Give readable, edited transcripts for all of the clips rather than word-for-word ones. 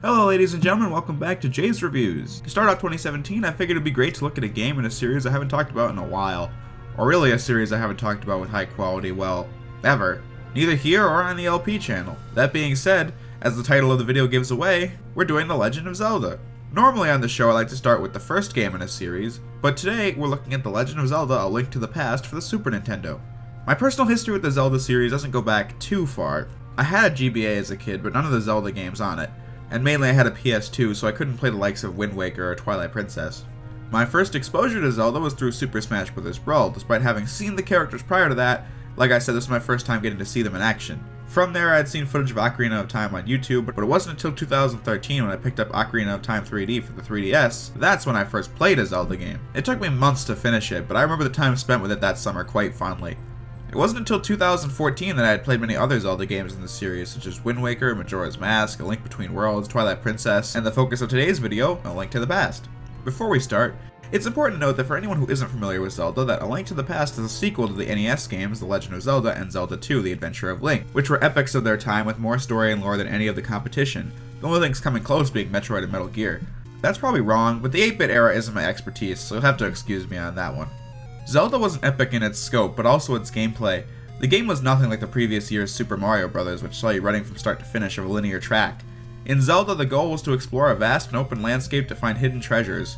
Hello ladies and gentlemen, welcome back to Jay's Reviews. To start off 2017, I figured it'd be great to look at a game in a series I haven't talked about in a while. Or really a series I haven't talked about with high quality, well, ever. Neither here or on the LP channel. That being said, as the title of the video gives away, we're doing The Legend of Zelda. Normally on the show I like to start with the first game in a series, but today we're looking at The Legend of Zelda: A Link to the Past for the Super Nintendo. My personal history with the Zelda series doesn't go back too far. I had a GBA as a kid, but none of the Zelda games on it. And mainly I had a PS2, so I couldn't play the likes of Wind Waker or Twilight Princess. My first exposure to Zelda was through Super Smash Bros. Brawl, despite having seen the characters prior to that. Like I said, this was my first time getting to see them in action. From there, I had seen footage of Ocarina of Time on YouTube, but it wasn't until 2013 when I picked up Ocarina of Time 3D for the 3DS, that's when I first played a Zelda game. It took me months to finish it, but I remember the time spent with it that summer quite fondly. It wasn't until 2014 that I had played many other Zelda games in the series, such as Wind Waker, Majora's Mask, A Link Between Worlds, Twilight Princess, and the focus of today's video, A Link to the Past. Before we start, it's important to note that for anyone who isn't familiar with Zelda, that A Link to the Past is a sequel to the NES games The Legend of Zelda and Zelda 2: The Adventure of Link, which were epics of their time with more story and lore than any of the competition, the only things coming close being Metroid and Metal Gear. That's probably wrong, but the 8-bit era isn't my expertise, so you'll have to excuse me on that one. Zelda wasn't epic in its scope, but also its gameplay. The game was nothing like the previous year's Super Mario Bros., which saw you running from start to finish of a linear track. In Zelda, the goal was to explore a vast and open landscape to find hidden treasures.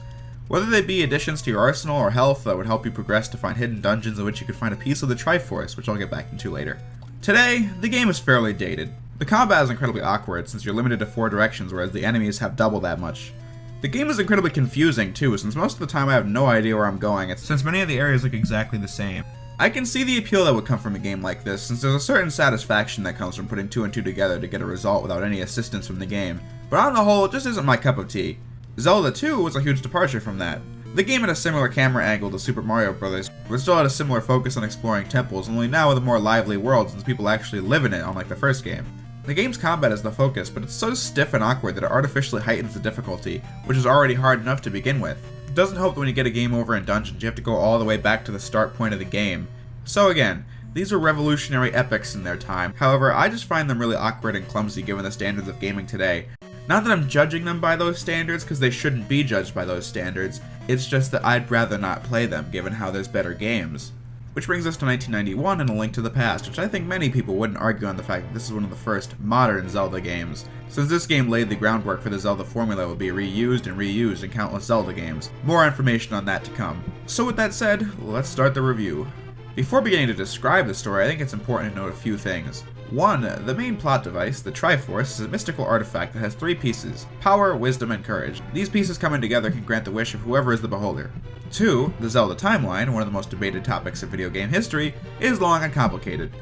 Whether they be additions to your arsenal or health that would help you progress to find hidden dungeons in which you could find a piece of the Triforce, which I'll get back into later. Today, the game is fairly dated. The combat is incredibly awkward since you're limited to 4 directions, whereas the enemies have double that much. The game is incredibly confusing too, since most of the time I have no idea where I'm going, since many of the areas look exactly the same. I can see the appeal that would come from a game like this, since there's a certain satisfaction that comes from putting 2 and 2 together to get a result without any assistance from the game, but on the whole, it just isn't my cup of tea. Zelda 2 was a huge departure from that. The game had a similar camera angle to Super Mario Bros., but still had a similar focus on exploring temples, only now with a more lively world since people actually live in it, unlike the first game. The game's combat is the focus, but it's so stiff and awkward that it artificially heightens the difficulty, which is already hard enough to begin with. It doesn't help that when you get a game over in dungeons, you have to go all the way back to the start point of the game. So again, these are revolutionary epics in their time, however, I just find them really awkward and clumsy given the standards of gaming today. Not that I'm judging them by those standards, because they shouldn't be judged by those standards, it's just that I'd rather not play them given how there's better games. Which brings us to 1991 and A Link to the Past, which I think many people wouldn't argue on the fact that this is one of the first modern Zelda games, since this game laid the groundwork for the Zelda formula will be reused and reused in countless Zelda games. More information on that to come. So with that said, let's start the review. Before beginning to describe the story, I think it's important to note a few things. 1. The main plot device, the Triforce, is a mystical artifact that has 3 pieces: power, wisdom, and courage. These pieces coming together can grant the wish of whoever is the beholder. 2. The Zelda timeline, one of the most debated topics of video game history, is long and complicated.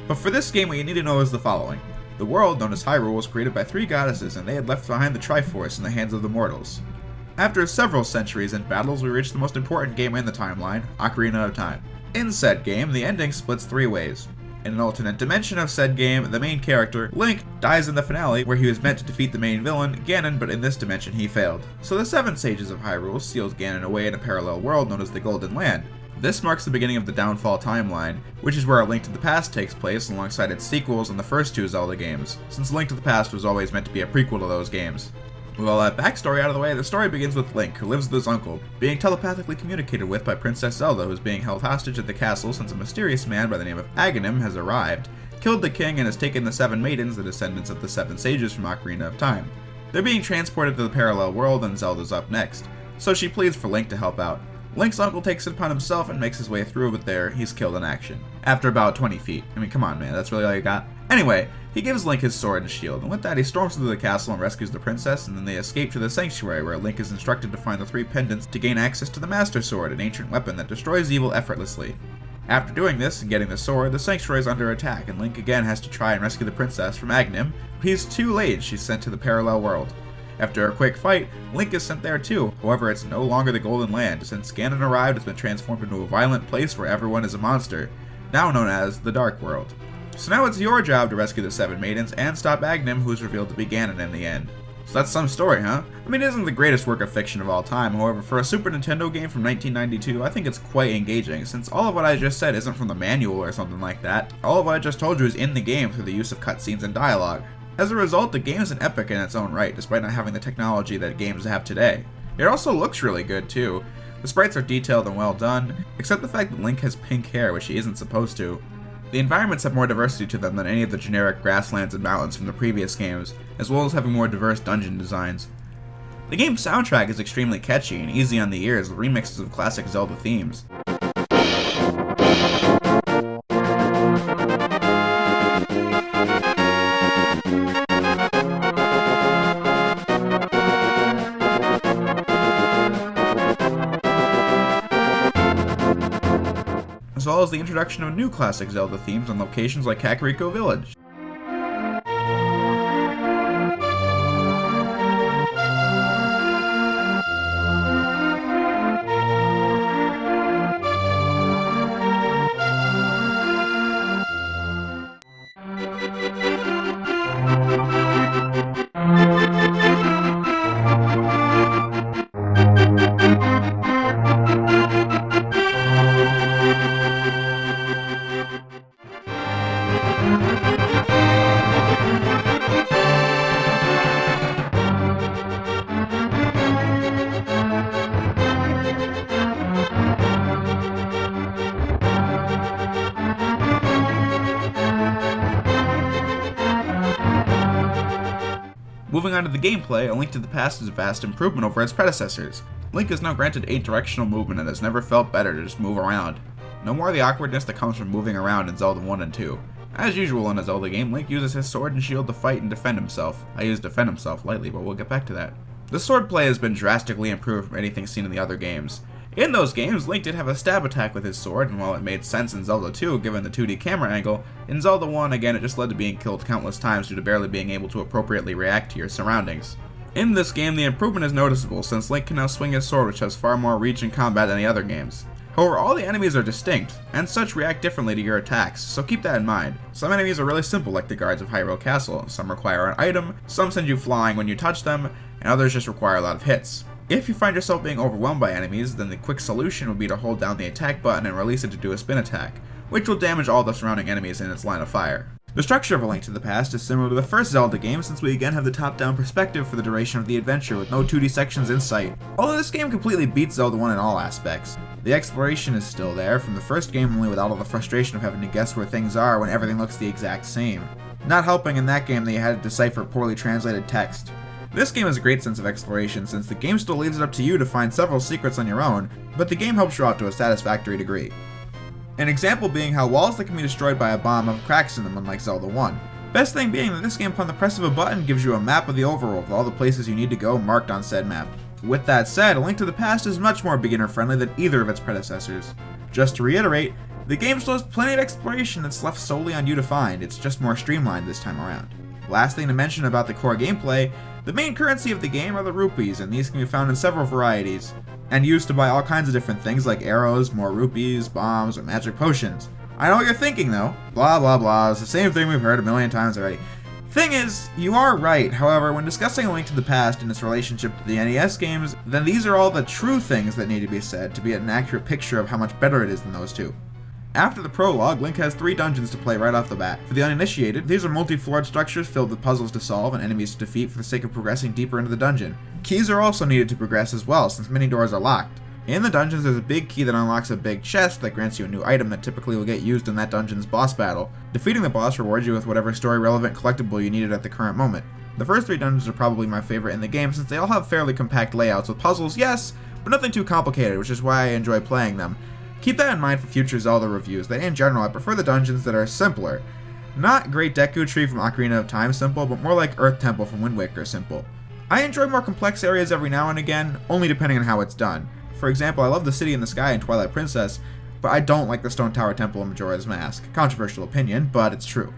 But for this game, what you need to know is the following. The world, known as Hyrule, was created by 3 goddesses, and they had left behind the Triforce in the hands of the mortals. After several centuries and battles, we reached the most important game in the timeline, Ocarina of Time. In said game, the ending splits 3 ways. In an alternate dimension of said game, the main character, Link, dies in the finale where he was meant to defeat the main villain, Ganon, but in this dimension he failed. So the 7 Sages of Hyrule seals Ganon away in a parallel world known as the Golden Land. This marks the beginning of the Downfall timeline, which is where A Link to the Past takes place alongside its sequels in the first 2 Zelda games, since Link to the Past was always meant to be a prequel to those games. With all that backstory out of the way, the story begins with Link, who lives with his uncle, being telepathically communicated with by Princess Zelda, who is being held hostage at the castle since a mysterious man by the name of Aghanim has arrived, killed the king, and has taken the 7 maidens, the descendants of the 7 sages from Ocarina of Time. They're being transported to the parallel world, and Zelda's up next, so she pleads for Link to help out. Link's uncle takes it upon himself and makes his way through, but there, he's killed in action. After about 20 feet. I mean, come on man, that's really all you got? Anyway, he gives Link his sword and shield, and with that he storms through the castle and rescues the princess, and then they escape to the sanctuary where Link is instructed to find the 3 pendants to gain access to the Master Sword, an ancient weapon that destroys evil effortlessly. After doing this and getting the sword, the sanctuary is under attack, and Link again has to try and rescue the princess from Aghanim, but he's too late, she's sent to the parallel world. After a quick fight, Link is sent there too, however it's no longer the Golden Land, since Ganon arrived it's been transformed into a violent place where everyone is a monster, now known as the Dark World. So now it's your job to rescue the 7 maidens and stop Aghanim, who is revealed to be Ganon in the end. So that's some story, huh? I mean, it isn't the greatest work of fiction of all time, however, for a Super Nintendo game from 1992, I think it's quite engaging, since all of what I just said isn't from the manual or something like that. All of what I just told you is in the game through the use of cutscenes and dialogue. As a result, the game is an epic in its own right, despite not having the technology that games have today. It also looks really good too. The sprites are detailed and well done, except the fact that Link has pink hair, which he isn't supposed to. The environments have more diversity to them than any of the generic grasslands and mountains from the previous games, as well as having more diverse dungeon designs. The game's soundtrack is extremely catchy and easy on the ears with remixes of classic Zelda themes. As well as the introduction of new classic Zelda themes on locations like Kakariko Village. Moving on to the gameplay, A Link to the Past is a vast improvement over its predecessors. Link is now granted 8 directional movement and has never felt better to just move around. No more the awkwardness that comes from moving around in Zelda 1 and 2. As usual in a Zelda game, Link uses his sword and shield to fight and defend himself. I use defend himself lightly, but we'll get back to that. The sword play has been drastically improved from anything seen in the other games. In those games, Link did have a stab attack with his sword, and while it made sense in Zelda 2 given the 2D camera angle, in Zelda 1 again it just led to being killed countless times due to barely being able to appropriately react to your surroundings. In this game, the improvement is noticeable since Link can now swing his sword, which has far more reach in combat than the other games. However, all the enemies are distinct, and such react differently to your attacks, so keep that in mind. Some enemies are really simple like the guards of Hyrule Castle, some require an item, some send you flying when you touch them, and others just require a lot of hits. If you find yourself being overwhelmed by enemies, then the quick solution would be to hold down the attack button and release it to do a spin attack, which will damage all the surrounding enemies in its line of fire. The structure of A Link to the Past is similar to the first Zelda game since we again have the top-down perspective for the duration of the adventure with no 2D sections in sight. Although this game completely beats Zelda 1 in all aspects. The exploration is still there from the first game, only without all the frustration of having to guess where things are when everything looks the exact same. Not helping in that game that you had to decipher poorly translated text. This game has a great sense of exploration since the game still leaves it up to you to find several secrets on your own, but the game helps you out to a satisfactory degree. An example being how walls that can be destroyed by a bomb have cracks in them unlike Zelda 1. Best thing being that this game upon the press of a button gives you a map of the overworld with all the places you need to go marked on said map. With that said, A Link to the Past is much more beginner friendly than either of its predecessors. Just to reiterate, the game still has plenty of exploration that's left solely on you to find, it's just more streamlined this time around. Last thing to mention about the core gameplay, the main currency of the game are the rupees, and these can be found in several varieties, and used to buy all kinds of different things like arrows, more rupees, bombs, or magic potions. I know what you're thinking though, blah blah blah, it's the same thing we've heard a million times already. Thing is, you are right, however, when discussing A Link to the Past and its relationship to the NES games, then these are all the true things that need to be said to be an accurate picture of how much better it is than those two. After the prologue, Link has 3 dungeons to play right off the bat. For the uninitiated, these are multi-floored structures filled with puzzles to solve and enemies to defeat for the sake of progressing deeper into the dungeon. Keys are also needed to progress as well, since many doors are locked. In the dungeons, there's a big key that unlocks a big chest that grants you a new item that typically will get used in that dungeon's boss battle. Defeating the boss rewards you with whatever story-relevant collectible you needed at the current moment. The first 3 dungeons are probably my favorite in the game since they all have fairly compact layouts with puzzles, yes, but nothing too complicated, which is why I enjoy playing them. Keep that in mind for future Zelda reviews, that in general I prefer the dungeons that are simpler. Not Great Deku Tree from Ocarina of Time simple, but more like Earth Temple from Wind Waker simple. I enjoy more complex areas every now and again, only depending on how it's done. For example, I love the City in the Sky in Twilight Princess, but I don't like the Stone Tower Temple in Majora's Mask. Controversial opinion, but it's true.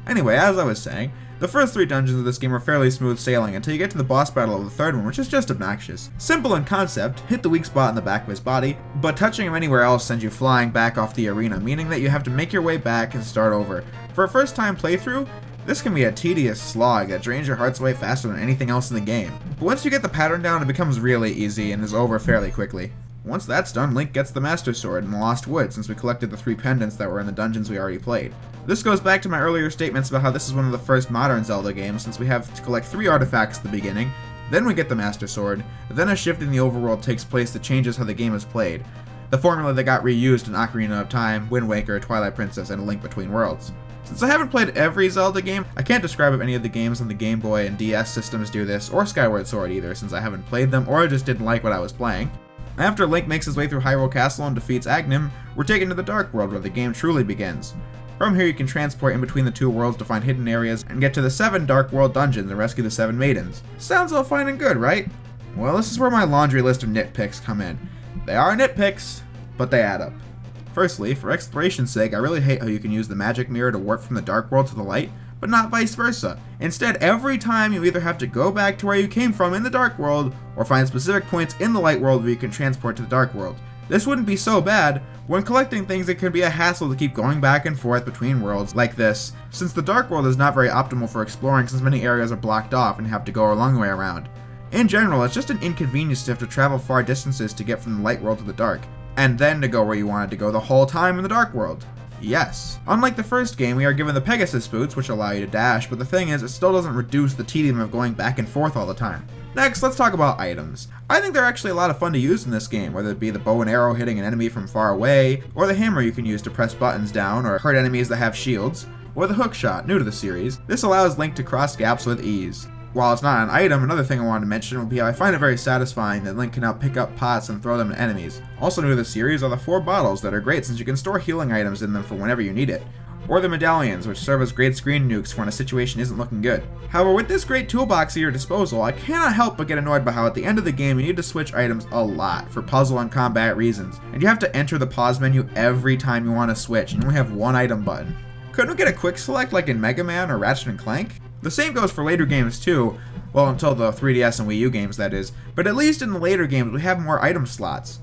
Anyway, as I was saying, the first 3 dungeons of this game are fairly smooth sailing until you get to the boss battle of the 3rd one, which is just obnoxious. Simple in concept, hit the weak spot in the back of his body, but touching him anywhere else sends you flying back off the arena, meaning that you have to make your way back and start over. For a first time playthrough, this can be a tedious slog that drains your hearts away faster than anything else in the game. But once you get the pattern down, it becomes really easy and is over fairly quickly. Once that's done, Link gets the Master Sword in the Lost Woods since we collected the 3 pendants that were in the dungeons we already played. This goes back to my earlier statements about how this is one of the first modern Zelda games since we have to collect 3 artifacts at the beginning, then we get the Master Sword, then a shift in the overworld takes place that changes how the game is played. The formula that got reused in Ocarina of Time, Wind Waker, Twilight Princess, and A Link Between Worlds. Since I haven't played every Zelda game, I can't describe if any of the games on the Game Boy and DS systems do this, or Skyward Sword either, since I haven't played them or I just didn't like what I was playing. After Link makes his way through Hyrule Castle and defeats Agnim, we're taken to the Dark World where the game truly begins. From here you can transport in between the 2 worlds to find hidden areas and get to the 7 Dark World dungeons and rescue the 7 maidens. Sounds all fine and good, right? Well, this is where my laundry list of nitpicks come in. They are nitpicks, but they add up. Firstly, for exploration's sake, I really hate how you can use the magic mirror to warp from the Dark World to the Light, but not vice versa. Instead, every time you either have to go back to where you came from in the Dark World, or find specific points in the Light World where you can transport to the Dark World. This wouldn't be so bad. When collecting things, it can be a hassle to keep going back and forth between worlds like this, since the Dark World is not very optimal for exploring since many areas are blocked off and you have to go a long way around. In general, it's just an inconvenience to have to travel far distances to get from the Light World to the Dark, and then to go where you wanted to go the whole time in the Dark World. Yes. Unlike the first game, we are given the Pegasus boots, which allow you to dash, but the thing is, it still doesn't reduce the tedium of going back and forth all the time. Next, let's talk about items. I think they're actually a lot of fun to use in this game, whether it be the bow and arrow hitting an enemy from far away, or the hammer you can use to press buttons down or hurt enemies that have shields, or the hook shot, new to the series. This allows Link to cross gaps with ease. While it's not an item, another thing I wanted to mention would be how I find it very satisfying that Link can now pick up pots and throw them at enemies. Also new to the series are the 4 bottles that are great since you can store healing items in them for whenever you need it. Or the medallions, which serve as great screen nukes for when a situation isn't looking good. However, with this great toolbox at your disposal, I cannot help but get annoyed by how at the end of the game you need to switch items a lot for puzzle and combat reasons, and you have to enter the pause menu every time you want to switch and you only have 1 item button. Couldn't we get a quick select like in Mega Man or Ratchet and Clank? The same goes for later games too, well until the 3DS and Wii U games that is, but at least in the later games we have more item slots.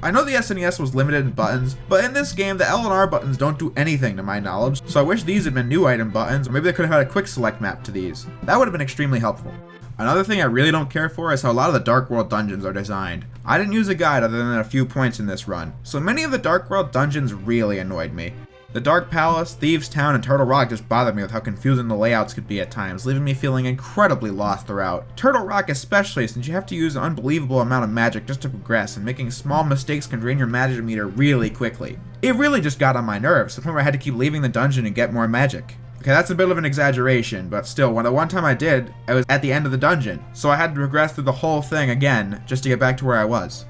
I know the SNES was limited in buttons, but in this game the L and R buttons don't do anything to my knowledge, so I wish these had been new item buttons, or maybe they could have had a quick select map to these. That would have been extremely helpful. Another thing I really don't care for is how a lot of the Dark World dungeons are designed. I didn't use a guide other than a few points in this run, so many of the Dark World dungeons really annoyed me. The Dark Palace, Thieves' Town, and Turtle Rock just bothered me with how confusing the layouts could be at times, leaving me feeling incredibly lost throughout. Turtle Rock especially, since you have to use an unbelievable amount of magic just to progress, and making small mistakes can drain your magic meter really quickly. It really just got on my nerves, to the point where I had to keep leaving the dungeon and get more magic. Okay, that's a bit of an exaggeration, but still, the one time I did, I was at the end of the dungeon, so I had to progress through the whole thing again, just to get back to where I was.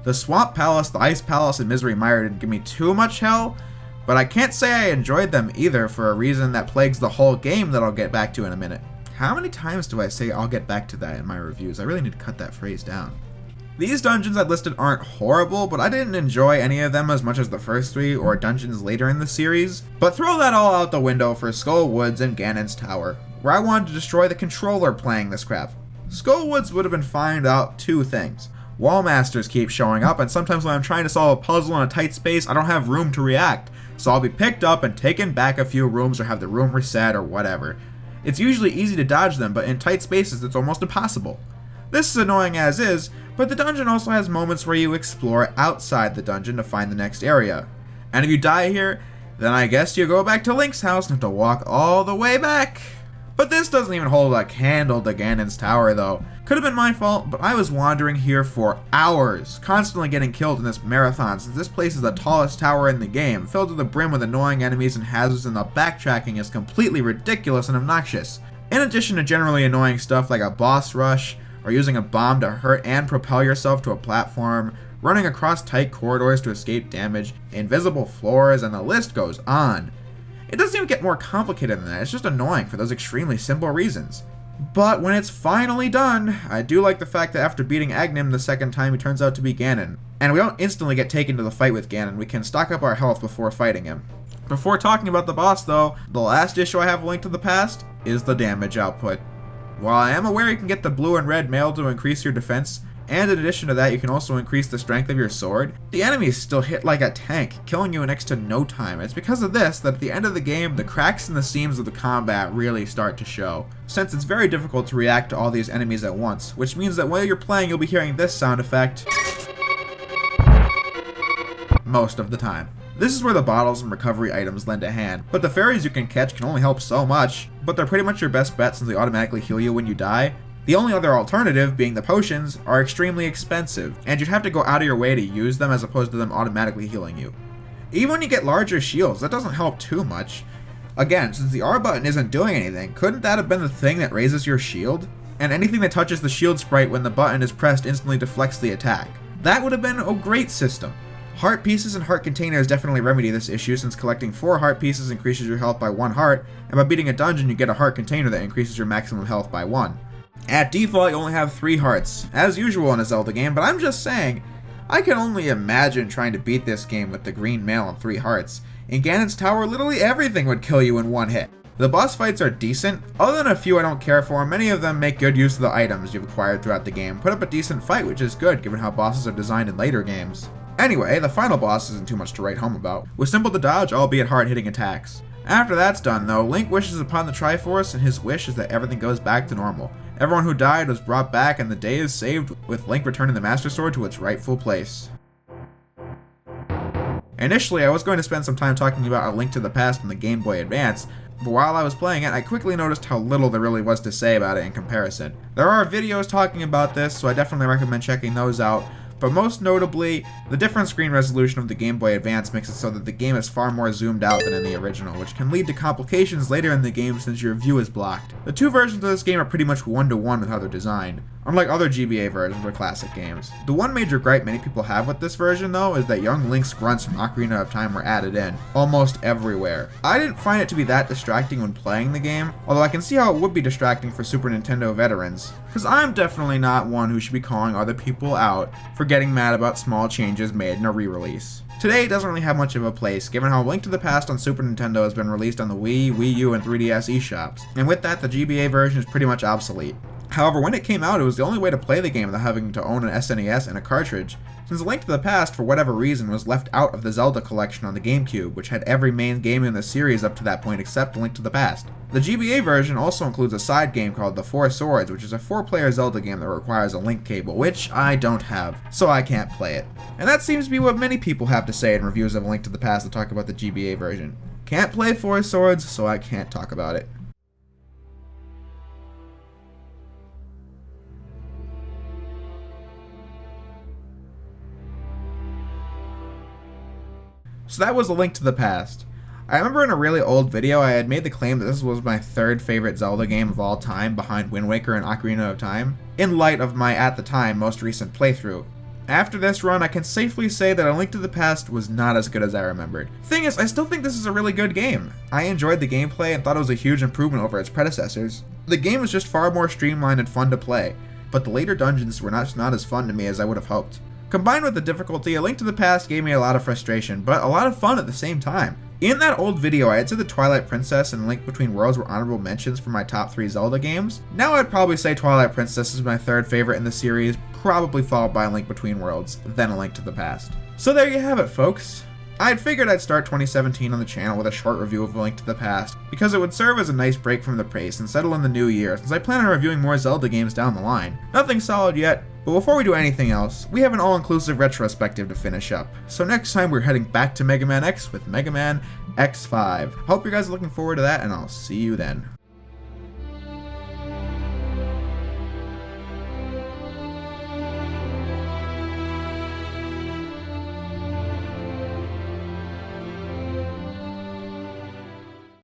The Swamp Palace, the Ice Palace, and Misery Mire didn't give me too much hell, but I can't say I enjoyed them either for a reason that plagues the whole game that I'll get back to in a minute. How many times do I say I'll get back to that in my reviews? I really need to cut that phrase down. These dungeons I listed aren't horrible, but I didn't enjoy any of them as much as the first 3 or dungeons later in the series. But throw that all out the window for Skull Woods and Ganon's Tower, where I wanted to destroy the controller playing this crap. Skull Woods would have been fine without 2 things. Wall masters keep showing up, and sometimes when I'm trying to solve a puzzle in a tight space, I don't have room to react. So I'll be picked up and taken back a few rooms or have the room reset or whatever. It's usually easy to dodge them, but in tight spaces it's almost impossible. This is annoying as is, but the dungeon also has moments where you explore outside the dungeon to find the next area. And if you die here, then I guess you go back to Link's house and have to walk all the way back. But this doesn't even hold a candle to Ganon's Tower though. Could have been my fault, but I was wandering here for hours, constantly getting killed in this marathon since this place is the tallest tower in the game, filled to the brim with annoying enemies and hazards, and the backtracking is completely ridiculous and obnoxious. In addition to generally annoying stuff like a boss rush, or using a bomb to hurt and propel yourself to a platform, running across tight corridors to escape damage, invisible floors, and the list goes on. It doesn't even get more complicated than that, it's just annoying for those extremely simple reasons. But when it's finally done, I do like the fact that after beating Agnim the second time he turns out to be Ganon. And we don't instantly get taken to the fight with Ganon, we can stock up our health before fighting him. Before talking about the boss though, the last issue I have linked to the past is the damage output. While I am aware you can get the blue and red mail to increase your defense, and in addition to that you can also increase the strength of your sword, the enemies still hit like a tank, killing you in next to no time. It's because of this that at the end of the game, the cracks and the seams of the combat really start to show, since it's very difficult to react to all these enemies at once, which means that while you're playing you'll be hearing this sound effect most of the time. This is where the bottles and recovery items lend a hand, but the fairies you can catch can only help so much, but they're pretty much your best bet since they automatically heal you when you die. The only other alternative, being the potions, are extremely expensive, and you'd have to go out of your way to use them as opposed to them automatically healing you. Even when you get larger shields, that doesn't help too much. Again, since the R button isn't doing anything, couldn't that have been the thing that raises your shield? And anything that touches the shield sprite when the button is pressed instantly deflects the attack. That would have been a great system. Heart pieces and heart containers definitely remedy this issue, since collecting 4 heart pieces increases your health by 1 heart, and by beating a dungeon you get a heart container that increases your maximum health by 1. At default you only have 3 hearts, as usual in a Zelda game, but I'm just saying, I can only imagine trying to beat this game with the green mail and 3 hearts. In Ganon's Tower, literally everything would kill you in 1 hit. The boss fights are decent, other than a few I don't care for. Many of them make good use of the items you've acquired throughout the game, put up a decent fight, which is good given how bosses are designed in later games. Anyway, the final boss isn't too much to write home about, with simple to dodge, albeit hard-hitting attacks. After that's done though, Link wishes upon the Triforce, and his wish is that everything goes back to normal. Everyone who died was brought back, and the day is saved, with Link returning the Master Sword to its rightful place. Initially, I was going to spend some time talking about A Link to the Past on the Game Boy Advance, but while I was playing it, I quickly noticed how little there really was to say about it in comparison. There are videos talking about this, so I definitely recommend checking those out, but most notably, the different screen resolution of the Game Boy Advance makes it so that the game is far more zoomed out than in the original, which can lead to complications later in the game since your view is blocked. The 2 versions of this game are pretty much one-to-one with how they're designed, unlike other GBA versions or classic games. The one major gripe many people have with this version though is that young Link's grunts from Ocarina of Time were added in, almost everywhere. I didn't find it to be that distracting when playing the game, although I can see how it would be distracting for Super Nintendo veterans, because I'm definitely not one who should be calling other people out for getting mad about small changes made in a re-release. Today doesn't really have much of a place, given how Link to the Past on Super Nintendo has been released on the Wii, Wii U, and 3DS eShops, and with that the GBA version is pretty much obsolete. However, when it came out, it was the only way to play the game without having to own an SNES and a cartridge, since Link to the Past, for whatever reason, was left out of the Zelda collection on the GameCube, which had every main game in the series up to that point except Link to the Past. The GBA version also includes a side game called The Four Swords, which is a 4-player Zelda game that requires a link cable, which I don't have, so I can't play it. And that seems to be what many people have to say in reviews of Link to the Past that talk about the GBA version. Can't play Four Swords, so I can't talk about it. So that was A Link to the Past. I remember in a really old video I had made the claim that this was my 3rd favorite Zelda game of all time behind Wind Waker and Ocarina of Time, in light of my, at the time, most recent playthrough. After this run, I can safely say that A Link to the Past was not as good as I remembered. Thing is, I still think this is a really good game. I enjoyed the gameplay and thought it was a huge improvement over its predecessors. The game was just far more streamlined and fun to play, but the later dungeons were not as fun to me as I would have hoped. Combined with the difficulty, A Link to the Past gave me a lot of frustration, but a lot of fun at the same time. In that old video, I had said the Twilight Princess and Link Between Worlds were honorable mentions for my top 3 Zelda games. Now I'd probably say Twilight Princess is my 3rd favorite in the series, probably followed by Link Between Worlds, then A Link to the Past. So there you have it, folks. I had figured I'd start 2017 on the channel with a short review of A Link to the Past, because it would serve as a nice break from the pace and settle in the new year, since I plan on reviewing more Zelda games down the line. Nothing solid yet, but before we do anything else, we have an all-inclusive retrospective to finish up. So next time we're heading back to Mega Man X with Mega Man X5. Hope you guys are looking forward to that, and I'll see you then.